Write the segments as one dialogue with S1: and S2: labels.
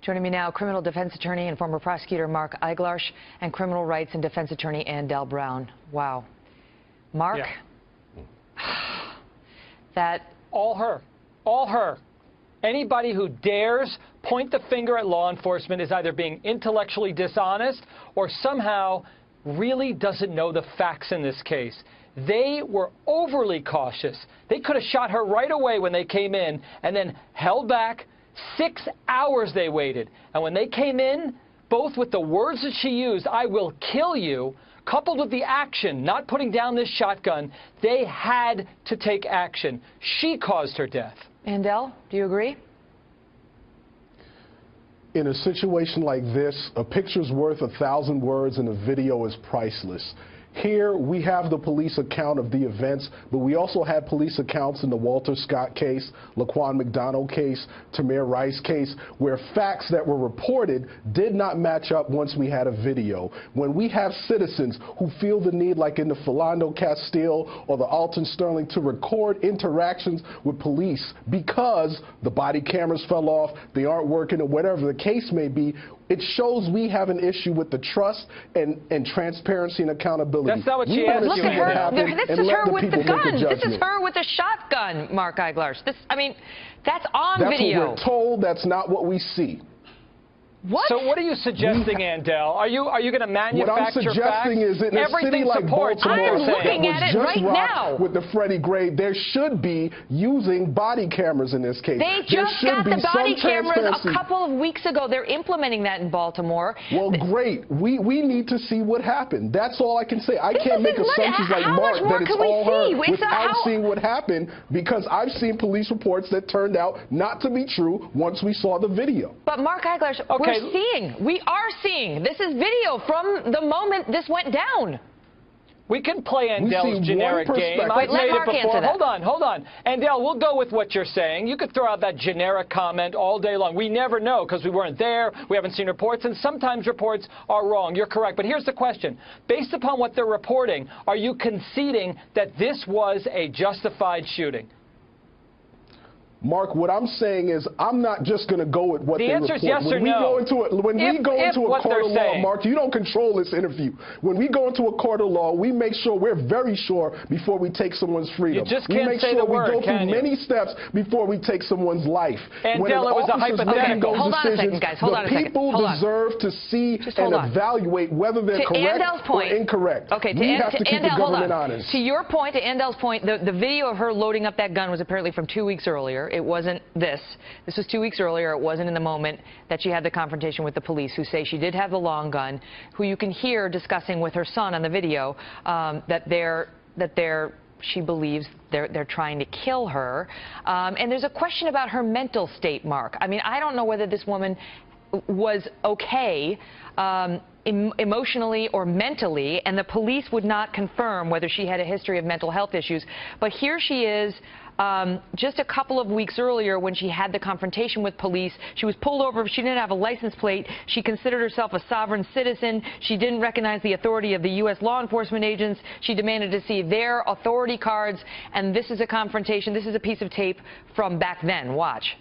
S1: Joining me now, criminal defense attorney and former prosecutor Mark Eiglarsh and criminal rights and defense attorney Andell Brown. Wow. Mark, that...
S2: All her. All her. Anybody who dares point the finger at law enforcement is either being intellectually dishonest or somehow really doesn't know the facts in this case. They were overly cautious. They could have shot her right away when they came in and then held back. 6 hours they waited. And when they came in, both with the words that she used, "I will kill you," coupled with the action, not putting down this shotgun, they had to take action. She caused her death.
S1: Andell, do you agree?
S3: In a situation like this, a picture's worth 1,000 words and a video is priceless. Here, we have the police account of the events, but we also had police accounts in the Walter Scott case, Laquan McDonald case, Tamir Rice case, where facts that were reported did not match up once we had a video. When we have citizens who feel the need, like in the Philando Castile or the Alton Sterling, to record interactions with police because the body cameras fell off, they aren't working, or whatever the case may be, it shows we have an issue with the trust and transparency and accountability.
S2: That's not what she asked you.
S1: Look at her. This is her with the gun. This is her with a shotgun, Mark Eiglarsh. I mean, that's on video.
S3: That's what we're told. That's not what we see.
S1: What?
S2: So what are you suggesting, Andell? Are you going to manufacture
S3: facts? What I'm suggesting is in a city like Baltimore
S1: that was just rocked
S3: with the Freddie Gray, there should be using body cameras in this case.
S1: They just got the body cameras a couple of weeks ago. They're implementing that in Baltimore.
S3: Well, great. We need to see what happened. That's all I can say. I can't make assumptions like Mark that it's all her without seeing what happened, because I've seen police reports that turned out not to be true once we saw the video.
S1: But Mark Eiglarsh, we are seeing. This is video from the moment this went down.
S2: We can play Andell's generic game. I've made it before. Hold on. Andell, we'll go with what you're saying. You could throw out that generic comment all day long. We never know because we weren't there. We haven't seen reports, and sometimes reports are wrong. You're correct. But here's the question. Based upon what they're reporting, are you conceding that this was a justified shooting?
S3: Mark, what I'm saying is I'm not just going to go with what they report.
S2: The answer is yes or no.
S3: When we go into a court of law, Mark, you don't control this interview. When we go into a court of law, we make sure we're very sure before we take someone's freedom.
S2: You just can't say the word,
S3: we go through many steps before we take someone's life.
S2: And Andell, it was a hypothetical.
S1: Hold on a second, guys. Hold on a second.
S3: The people deserve to see and evaluate whether they're correct or incorrect.
S1: Okay,
S3: we have to keep the government honest.
S1: To your point, to Andell's point, the video of her loading up that gun was apparently from 2 weeks earlier. It wasn't this. This was 2 weeks earlier. It wasn't in the moment that she had the confrontation with the police, who say she did have the long gun, who you can hear discussing with her son on the video she believes they're trying to kill her. And there's a question about her mental state, Mark. I mean, I don't know whether this woman was okay emotionally or mentally, and the police would not confirm whether she had a history of mental health issues. But here she is, just a couple of weeks earlier when she had the confrontation with police. She was pulled over. She didn't have a license plate. She considered herself a sovereign citizen. She didn't recognize the authority of the U.S. law enforcement agents. She demanded to see their authority cards. And this is a confrontation. This is a piece of tape from back then. Watch.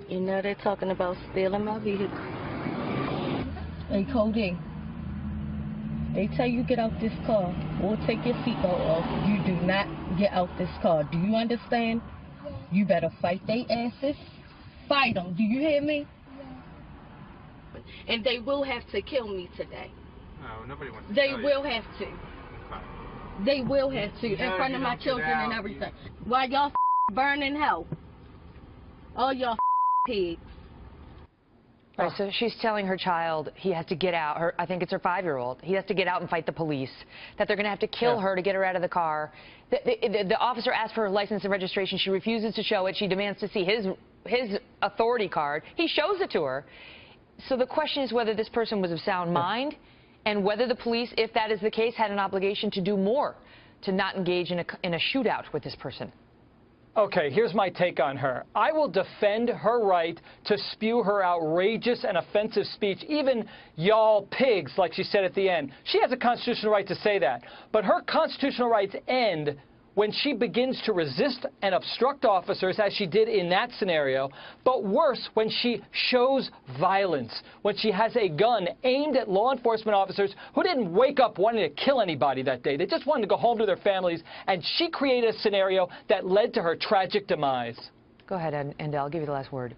S4: You know they're talking about stealing my vehicle.
S5: Hey, Cody, they tell you get out this car or take your seatbelt off. You do not get out this car. Do you understand? You better fight they asses. Fight them. Do you hear me?
S4: And they will have to kill me today.
S6: No, nobody wants to
S4: They
S6: kill
S4: will
S6: you.
S4: have to. They will have to in front of my children and everything. While y'all burn in hell. All y'all pigs.
S1: Right, so she's telling her child he has to get out. I think it's her 5-year-old. He has to get out and fight the police, that they're going to have to kill her to get her out of the car. The officer asked for her license and registration. She refuses to show it. She demands to see his authority card. He shows it to her. So the question is whether this person was of sound mind and whether the police, if that is the case, had an obligation to do more, to not engage in a shootout with this person.
S2: Okay, here's my take on her. I will defend her right to spew her outrageous and offensive speech, even y'all pigs, like she said at the end. She has a constitutional right to say that. But her constitutional rights end when she begins to resist and obstruct officers, as she did in that scenario, but worse, when she shows violence, when she has a gun aimed at law enforcement officers who didn't wake up wanting to kill anybody that day. They just wanted to go home to their families, and she created a scenario that led to her tragic demise.
S1: Go ahead, and I'll give you the last word.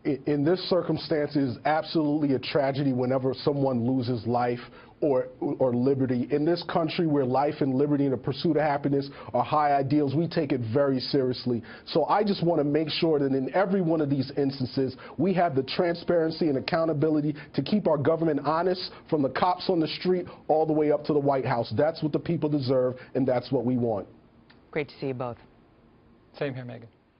S3: In this circumstance, it is absolutely a tragedy whenever someone loses life or liberty. In this country where life and liberty and the pursuit of happiness are high ideals, we take it very seriously. So I just want to make sure that in every one of these instances, we have the transparency and accountability to keep our government honest, from the cops on the street all the way up to the White House. That's what the people deserve, and that's what we want.
S1: Great to see you both.
S2: Same here, Megan.